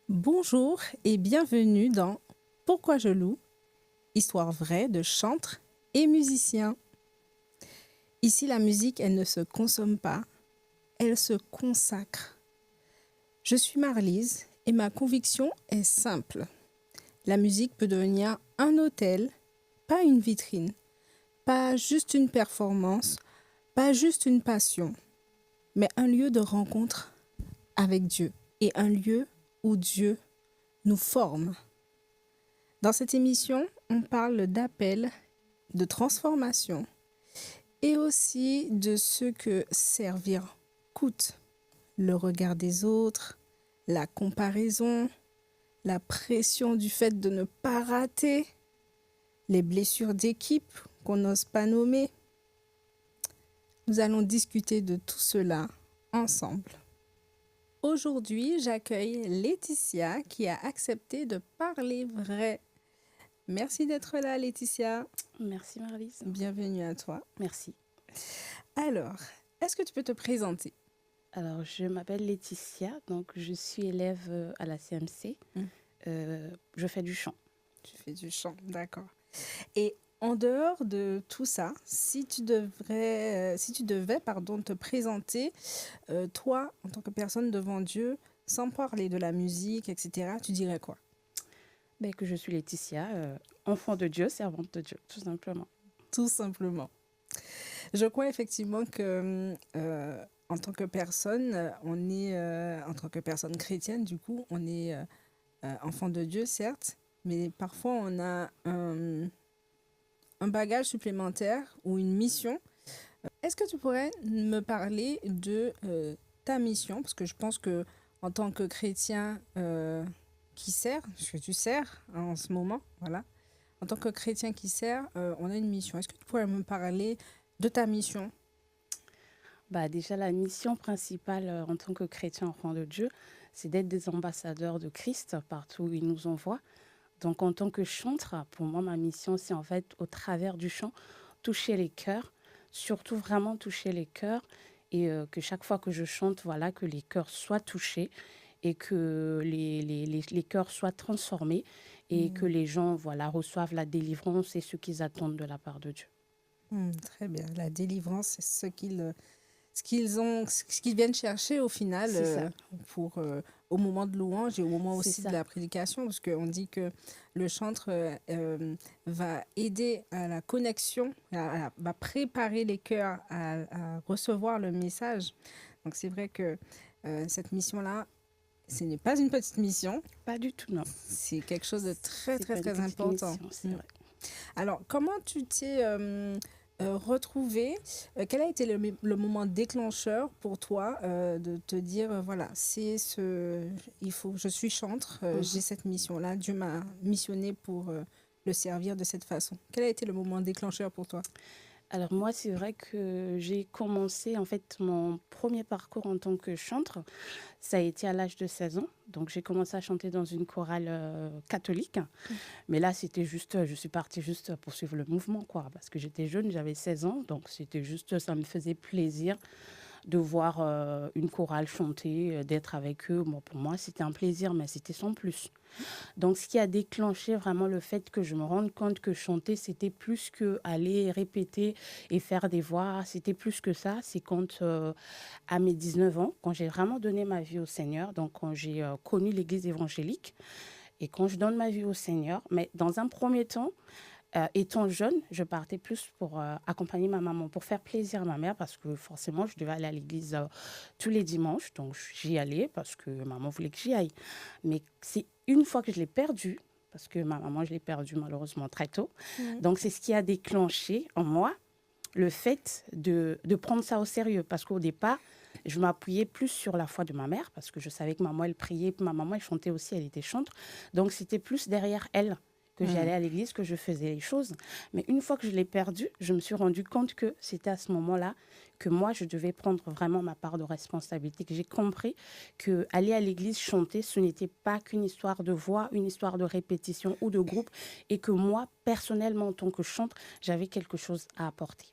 Bonjour et bienvenue dans Pourquoi je loue, histoire vraie de chantres et musiciens. Ici, la musique, elle ne se consomme pas, elle se consacre. Je suis Marlise et ma conviction est simple. La musique peut devenir un hôtel, pas une vitrine, pas juste une performance, pas juste une passion, mais un lieu de rencontre avec Dieu et un lieu où Dieu nous forme. Dans cette émission, on parle d'appel, de transformation et aussi de ce que servir coûte. Le regard des autres, la comparaison, la pression du fait de ne pas rater, les blessures d'équipe qu'on n'ose pas nommer. Nous allons discuter de tout cela ensemble. Aujourd'hui, j'accueille Laetitia qui a accepté de parler vrai. Merci d'être là, Laetitia. Merci Marlise. Bienvenue à toi. Merci. Alors, est-ce que tu peux te présenter? Alors, je m'appelle Laetitia, donc je suis élève à la CMC. Je fais du chant. Tu fais du chant, d'accord. Et en dehors de tout ça, si tu devais te présenter, toi, en tant que personne devant Dieu, sans parler de la musique, etc., tu dirais quoi? Que je suis Laetitia, enfant de Dieu, servante de Dieu, tout simplement. Tout simplement. Je crois effectivement que en tant que personne, en tant que personne chrétienne, du coup, on est enfant de Dieu, certes, mais parfois on a un bagage supplémentaire ou une mission. Est-ce que tu pourrais me parler de ta mission? Parce que je pense que en tant que chrétien qui sert, parce que tu sers en ce moment, voilà. En tant que chrétien qui sert, on a une mission. Est-ce que tu pourrais me parler de ta mission? Déjà, la mission principale en tant que chrétien enfant de Dieu, c'est d'être des ambassadeurs de Christ partout où il nous envoie. Donc, en tant que chantre, pour moi, ma mission, c'est en fait, au travers du chant, toucher les cœurs, surtout vraiment toucher les cœurs, et que chaque fois que je chante, voilà, que les cœurs soient touchés et que les cœurs soient transformés et que les gens, voilà, reçoivent la délivrance et ce qu'ils attendent de la part de Dieu. Très bien. La délivrance, c'est ce qu'ils viennent chercher au final C'est ça. pour au moment de louange et au moment C'est aussi ça. de la prédication, parce qu'on dit que le chantre va aider à la connexion, va préparer les cœurs à recevoir le message. Donc c'est vrai que cette mission-là, ce n'est pas une petite mission, Pas du tout, non. c'est quelque chose de très C'est très pas une très petite important. mission, c'est vrai. Alors, comment tu t'es retrouvé? Quel a été le moment déclencheur pour toi de te dire, voilà, je suis chantre, j'ai cette mission-là, Dieu m'a missionné pour le servir de cette façon. Quel a été le moment déclencheur pour toi? Alors moi, c'est vrai que j'ai commencé en fait mon premier parcours en tant que chantre. Ça a été à l'âge de 16 ans. Donc j'ai commencé à chanter dans une chorale catholique. Mais là, c'était juste, je suis partie juste pour suivre le mouvement, quoi. Parce que j'étais jeune, j'avais 16 ans. Donc c'était juste, ça me faisait plaisir de voir une chorale chanter, d'être avec eux. Bon, pour moi, c'était un plaisir, mais c'était sans plus. Donc, ce qui a déclenché vraiment le fait que je me rende compte que chanter, c'était plus que aller répéter et faire des voix. C'était plus que ça. C'est quand, à mes 19 ans, quand j'ai vraiment donné ma vie au Seigneur, donc quand j'ai connu l'église évangélique, et quand je donne ma vie au Seigneur, mais dans un premier temps, étant jeune, je partais plus pour accompagner ma maman, pour faire plaisir à ma mère, parce que forcément, je devais aller à l'église tous les dimanches. Donc, j'y allais parce que maman voulait que j'y aille. Mais c'est une fois que je l'ai perdue, parce que ma maman, je l'ai perdue malheureusement très tôt. Donc, c'est ce qui a déclenché en moi le fait de prendre ça au sérieux. Parce qu'au départ, je m'appuyais plus sur la foi de ma mère, parce que je savais que maman, elle priait, ma maman, elle chantait aussi, elle était chantre. Donc, c'était plus derrière elle que j'allais à l'église, que je faisais les choses. Mais une fois que je l'ai perdu, je me suis rendu compte que c'était à ce moment-là que moi, je devais prendre vraiment ma part de responsabilité, que j'ai compris que aller à l'église chanter, ce n'était pas qu'une histoire de voix, une histoire de répétition ou de groupe, et que moi, personnellement, en tant que chantre, j'avais quelque chose à apporter.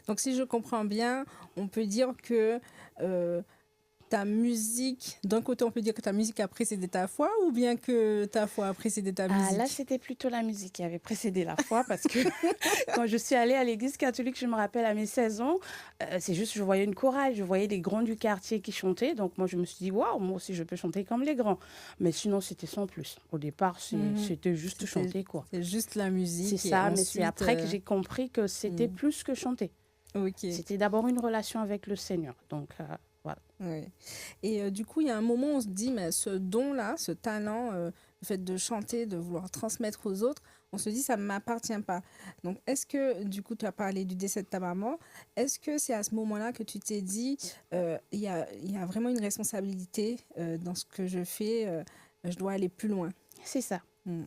Donc, si je comprends bien, on peut dire que tu ta musique, d'un côté, on peut dire que ta musique a précédé ta foi ou bien que ta foi a précédé ta Ah, là, musique? c'était plutôt la musique qui avait précédé la foi parce que quand je suis allée à l'église catholique, je me rappelle à mes 16 ans, c'est juste, je voyais une chorale, je voyais les grands du quartier qui chantaient. Donc, moi, je me suis dit, waouh, moi aussi, je peux chanter comme les grands. Mais sinon, c'était sans plus. Au départ, Mhm. c'était juste C'était chanter, quoi. c'est juste la C'est musique et ça, mais c'est ensuite, après que j'ai compris que c'était hmm, plus que chanter. ok. C'était d'abord une relation avec le Seigneur. Donc, voilà. Ouais. Et du coup, il y a un moment où on se dit, mais ce don-là, ce talent, le fait de chanter, de vouloir transmettre aux autres, on se dit, ça ne m'appartient pas. Donc, est-ce que, du coup, tu as parlé du décès de ta maman, est-ce que c'est à ce moment-là que tu t'es dit, il y a vraiment une responsabilité dans ce que je fais, je dois aller plus loin. C'est ça. Hmm.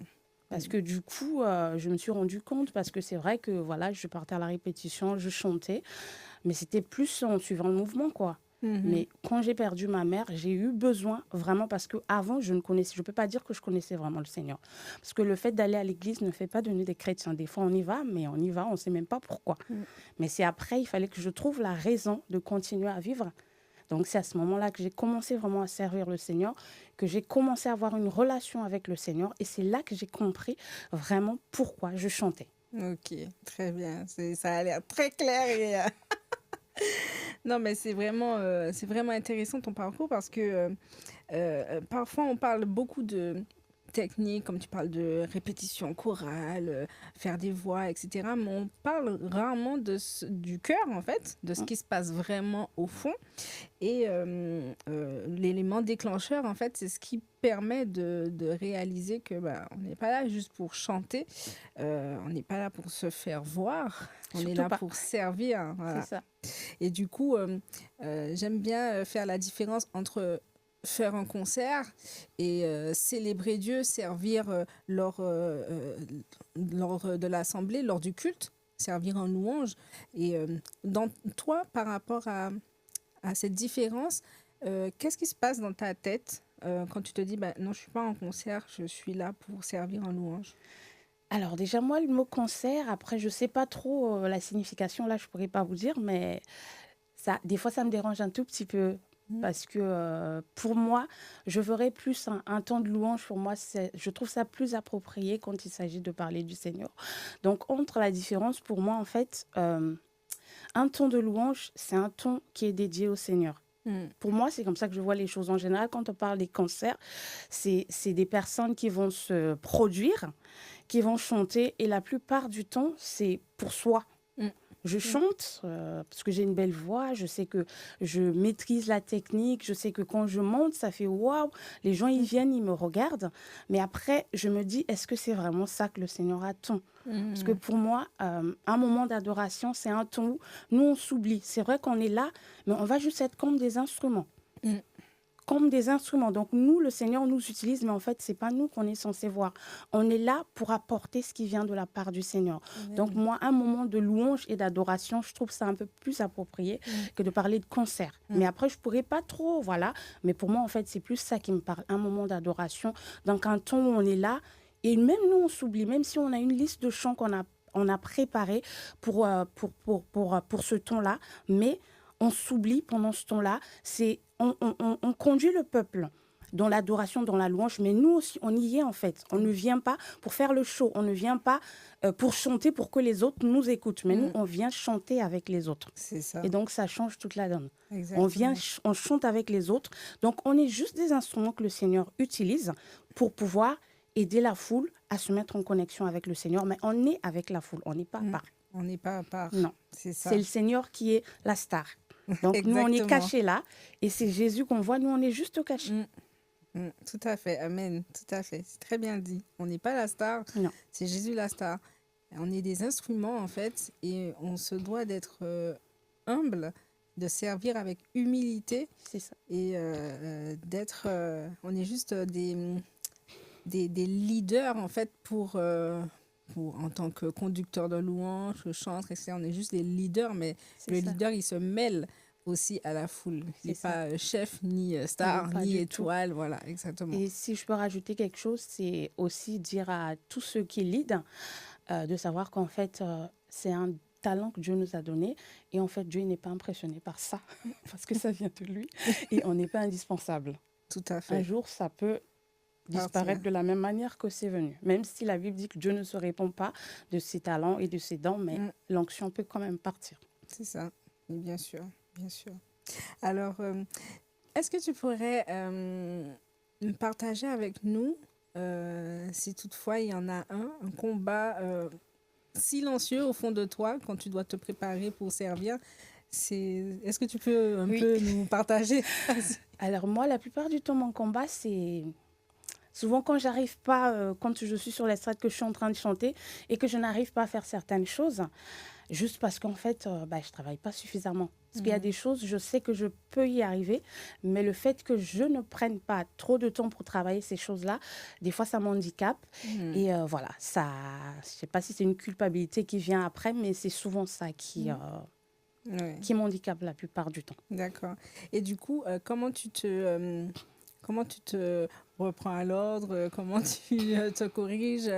Parce que du coup, je me suis rendu compte, parce que c'est vrai que voilà, je partais à la répétition, je chantais, mais c'était plus en suivant le mouvement, quoi. Mhm. Mais quand j'ai perdu ma mère, j'ai eu besoin vraiment parce que avant je ne connaissais, je peux pas dire que je connaissais vraiment le Seigneur, parce que le fait d'aller à l'église ne fait pas de nous des chrétiens. Des fois on y va, mais on y va, on sait même pas pourquoi. Mm. Mais c'est après, il fallait que je trouve la raison de continuer à vivre. Donc c'est à ce moment-là que j'ai commencé vraiment à servir le Seigneur, que j'ai commencé à avoir une relation avec le Seigneur, et c'est là que j'ai compris vraiment pourquoi je chantais. Ok, très bien. Ça a l'air très clair et non, mais c'est vraiment intéressant ton parcours parce que parfois on parle beaucoup de technique, comme tu parles de répétition chorale, faire des voix, etc. Mais on parle rarement du cœur, en fait, de ce qui se passe vraiment au fond. Et l'élément déclencheur, en fait, c'est ce qui permet de réaliser que bah, on n'est pas là juste pour chanter, on n'est pas là pour se faire voir, on est Surtout là pas. pour servir. C'est Voilà. ça. Et du coup, j'aime bien faire la différence entre faire un concert et célébrer Dieu, servir lors de l'assemblée, lors du culte, servir en louange. Et dans toi, par rapport à cette différence, qu'est-ce qui se passe dans ta tête quand tu te dis, bah, non, je ne suis pas en concert, je suis là pour servir en louange? Alors déjà, moi, le mot concert, après, je sais pas trop la signification, là, je pourrais pas vous dire, mais ça, des fois, ça me dérange un tout petit peu. Mm. Parce que pour moi, je verrais plus un temps de louange. Pour moi, je trouve ça plus approprié quand il s'agit de parler du Seigneur. Donc, entre la différence, pour moi, en fait, un temps de louange, c'est un temps qui est dédié au Seigneur. Mm. Pour moi, c'est comme ça que je vois les choses. En général, quand on parle des concerts, c'est des personnes qui vont se produire, qui vont chanter, et la plupart du temps, c'est pour soi. Mm. Je chante parce que j'ai une belle voix, je sais que je maîtrise la technique, je sais que quand je monte, ça fait waouh, les gens ils viennent, ils me regardent. Mais après, je me dis, est-ce que c'est vraiment ça que le Seigneur attend? Parce que Mm. pour moi, un moment d'adoration, c'est un temps où nous, on s'oublie. C'est vrai qu'on est là, mais on va juste être comme des instruments. Mm. Comme des instruments. Donc nous, le Seigneur nous utilise, mais en fait, c'est pas nous qu'on est censé voir. On est là pour apporter ce qui vient de la part du Seigneur. Donc Amen. moi, un moment de louange et d'adoration, je trouve ça un peu plus approprié que de parler de concert. Mais après, je pourrais pas trop, voilà. Mais pour moi, en fait, c'est plus ça qui me parle. Un moment d'adoration. Donc un temps où on est là, et même nous, on s'oublie, même si on a une liste de chants on a préparé pour ce temps-là, mais on s'oublie pendant ce temps-là. On conduit le peuple dans l'adoration, dans la louange, mais nous aussi, on y est en fait. On ne vient pas pour faire le show, on ne vient pas pour chanter pour que les autres nous écoutent, mais nous, on vient chanter avec les autres. C'est ça, Et donc, ça change toute la donne. exactement. On chante avec les autres. Donc, on est juste des instruments que le Seigneur utilise pour pouvoir aider la foule à se mettre en connexion avec le Seigneur, mais on est avec la foule, on n'est pas à part. On n'est pas à part. Non, C'est ça. c'est le Seigneur qui est la star. Donc nous, on est Exactement. cachés là, et c'est Jésus qu'on voit, nous, on est juste cachés. Tout à fait, amen, tout à fait. C'est très bien dit. On n'est pas la star, Non, c'est Jésus la star. On est des instruments en fait, et on se doit d'être humble, de servir avec humilité c'est ça. et on est juste des leaders en fait en tant que conducteur de louanges, chanteur, etc. On est juste des leaders, mais C'est le ça. leader il se mêle aussi à la foule. Il n'est C'est ça. pas chef, ni star, Non, pas ni du tout. étoile, voilà, exactement. Et si je peux rajouter quelque chose, c'est aussi dire à tous ceux qui leadent de savoir qu'en fait, c'est un talent que Dieu nous a donné. Et en fait, Dieu n'est pas impressionné par ça, parce que ça vient de lui. Et on n'est pas indispensable. Tout à Un fait. jour, ça peut disparaître de la même manière que c'est venu. Même si la Bible dit que Dieu ne se répand pas de ses talents et de ses dons, mais l'onction peut quand même partir. C'est ça, et bien sûr, bien sûr. Alors, est-ce que tu pourrais partager avec nous, si toutefois il y en a un combat silencieux au fond de toi quand tu dois te préparer pour servir? Est-ce que tu peux un peu nous partager? Alors moi, la plupart du temps, mon combat, c'est souvent quand j'arrive pas, quand je suis sur l'estrade, que je suis en train de chanter et que je n'arrive pas à faire certaines choses, juste parce qu'en fait, je travaille pas suffisamment. Parce qu'il y a des choses, je sais que je peux y arriver, mais le fait que je ne prenne pas trop de temps pour travailler ces choses-là, des fois, ça m'handicape. Et voilà, ça, je sais pas si c'est une culpabilité qui vient après, mais c'est souvent ça qui m'handicape la plupart du temps. D'accord. Et du coup, comment tu te reprends à l'ordre? Comment tu te corriges?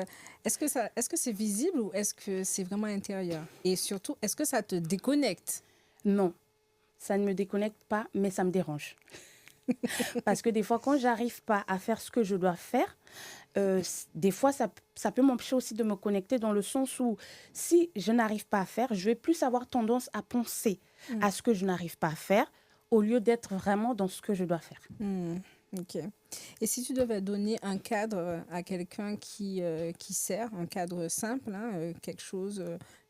Est-ce que c'est visible ou est-ce que c'est vraiment intérieur? Et surtout, est-ce que ça te déconnecte? Non, ça ne me déconnecte pas, mais ça me dérange. Parce que des fois, quand j'arrive pas à faire ce que je dois faire, des fois, ça peut m'empêcher aussi de me connecter, dans le sens où si je n'arrive pas à faire, je vais plus avoir tendance à penser à ce que je n'arrive pas à faire, au lieu d'être vraiment dans ce que je dois faire. Ok. Et si tu devais donner un cadre à quelqu'un qui sert, un cadre simple, hein, quelque chose,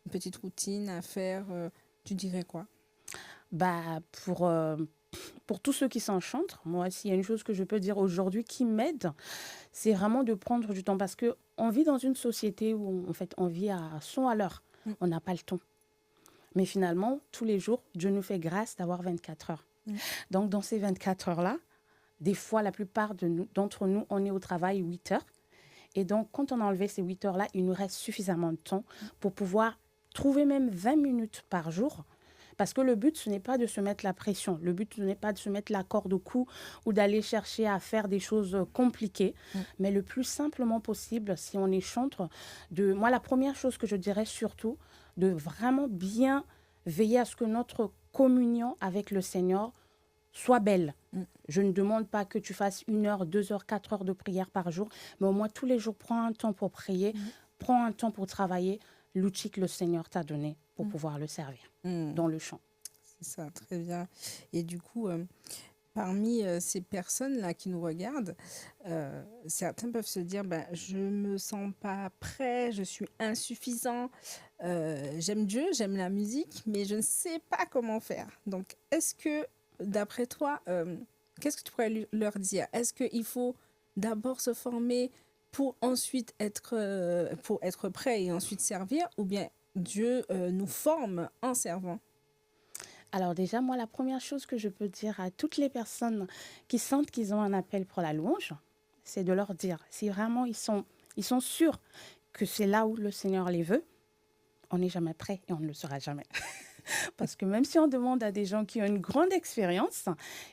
une petite routine à faire, tu dirais quoi? Pour tous ceux qui s'enchantent, moi, s'il y a une chose que je peux dire aujourd'hui qui m'aide, c'est vraiment de prendre du temps. Parce qu'on vit dans une société où, en fait, on vit à 100 à l'heure. On n'a pas le temps. Mais finalement, tous les jours, Dieu nous fait grâce d'avoir 24 heures. Donc, dans ces 24 heures-là, des fois, la plupart d'entre nous, on est au travail 8 heures. Et donc, quand on a enlevé ces 8 heures-là, il nous reste suffisamment de temps pour pouvoir trouver même 20 minutes par jour. Parce que le but, ce n'est pas de se mettre la pression. Le but, ce n'est pas de se mettre la corde au cou ou d'aller chercher à faire des choses compliquées. Mais le plus simplement possible, si on est chantre, moi, la première chose que je dirais surtout, de vraiment bien veiller à ce que notre communion avec le Seigneur soit belle. Je ne demande pas que tu fasses 1 heure, 2 heures, 4 heures de prière par jour, mais au moins tous les jours, prends un temps pour prier, prends un temps pour travailler l'outil que le Seigneur t'a donné pour pouvoir le servir dans le chant. C'est ça, très bien. Et du coup, parmi ces personnes-là qui nous regardent, certains peuvent se dire, je ne me sens pas prêt, je suis insuffisant, j'aime Dieu, j'aime la musique, mais je ne sais pas comment faire. Donc, est-ce que, d'après toi, qu'est-ce que tu pourrais leur dire? Est-ce qu'il faut d'abord se former pour ensuite pour être prêt et ensuite servir, ou bien Dieu nous forme en servant? Alors déjà, moi, la première chose que je peux dire à toutes les personnes qui sentent qu'ils ont un appel pour la louange, c'est de leur dire, si vraiment ils sont sûrs que c'est là où le Seigneur les veut, on n'est jamais prêt et on ne le sera jamais. Parce que même si on demande à des gens qui ont une grande expérience,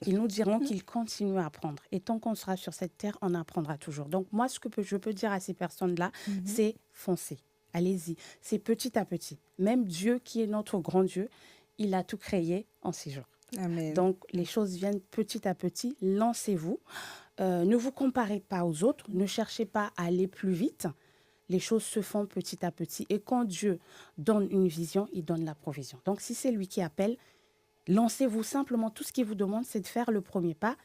ils nous diront qu'ils continuent à apprendre. Et tant qu'on sera sur cette terre, on apprendra toujours. Donc moi, ce que je peux dire à ces personnes-là, c'est foncez, allez-y. C'est petit à petit. Même Dieu, qui est notre grand Dieu, il a tout créé en 6 jours. Amen. Donc les choses viennent petit à petit. Lancez-vous. Ne vous comparez pas aux autres. Ne cherchez pas à aller plus vite. Les choses se font petit à petit. Et quand Dieu donne une vision, il donne la provision. Donc, si c'est lui qui appelle, lancez-vous simplement. Tout ce qu'il vous demande, c'est de faire le premier pas.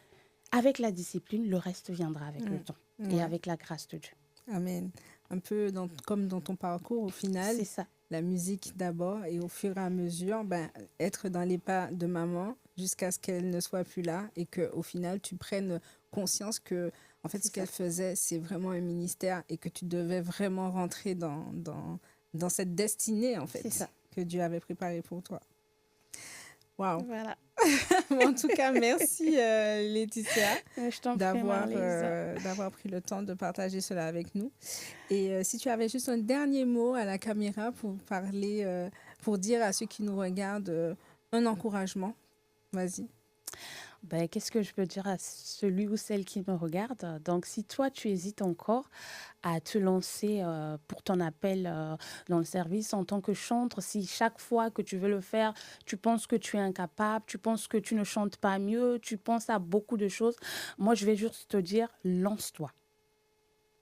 Avec la discipline, le reste viendra avec le temps et avec la grâce de Dieu. Amen. Un peu comme dans ton parcours, au final, c'est ça. La musique d'abord et au fur et à mesure, être dans les pas de maman jusqu'à ce qu'elle ne soit plus là et qu'au final, tu prennes conscience que en fait, ce qu'elle faisait, c'est vraiment un ministère et que tu devais vraiment rentrer dans cette destinée, en fait, que Dieu avait préparée pour toi. Waouh! Voilà. En tout cas, merci Laetitia d'avoir pris le temps de partager cela avec nous. Et si tu avais juste un dernier mot à la caméra pour pour dire à ceux qui nous regardent un encouragement, vas-y. Ben, qu'est-ce que je peux dire à celui ou celle qui me regarde? Donc, si toi, tu hésites encore à te lancer pour ton appel dans le service en tant que chantre, si chaque fois que tu veux le faire, tu penses que tu es incapable, tu penses que tu ne chantes pas mieux, tu penses à beaucoup de choses, moi, je vais juste te dire, lance-toi.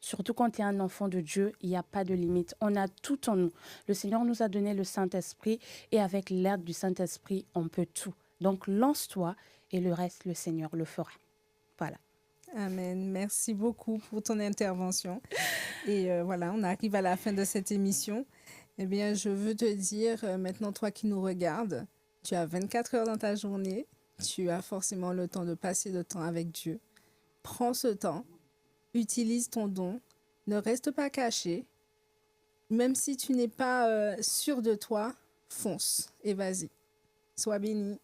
Surtout quand tu es un enfant de Dieu, il n'y a pas de limite. On a tout en nous. Le Seigneur nous a donné le Saint-Esprit et avec l'aide du Saint-Esprit, on peut tout. Donc lance-toi et le reste, le Seigneur le fera. Voilà. Amen. Merci beaucoup pour ton intervention. Et voilà, on arrive à la fin de cette émission. Eh bien, je veux te dire, maintenant, toi qui nous regardes, tu as 24 heures dans ta journée. Tu as forcément le temps de passer de temps avec Dieu. Prends ce temps, utilise ton don, ne reste pas caché. Même si tu n'es pas sûr de toi, fonce et vas-y. Sois béni.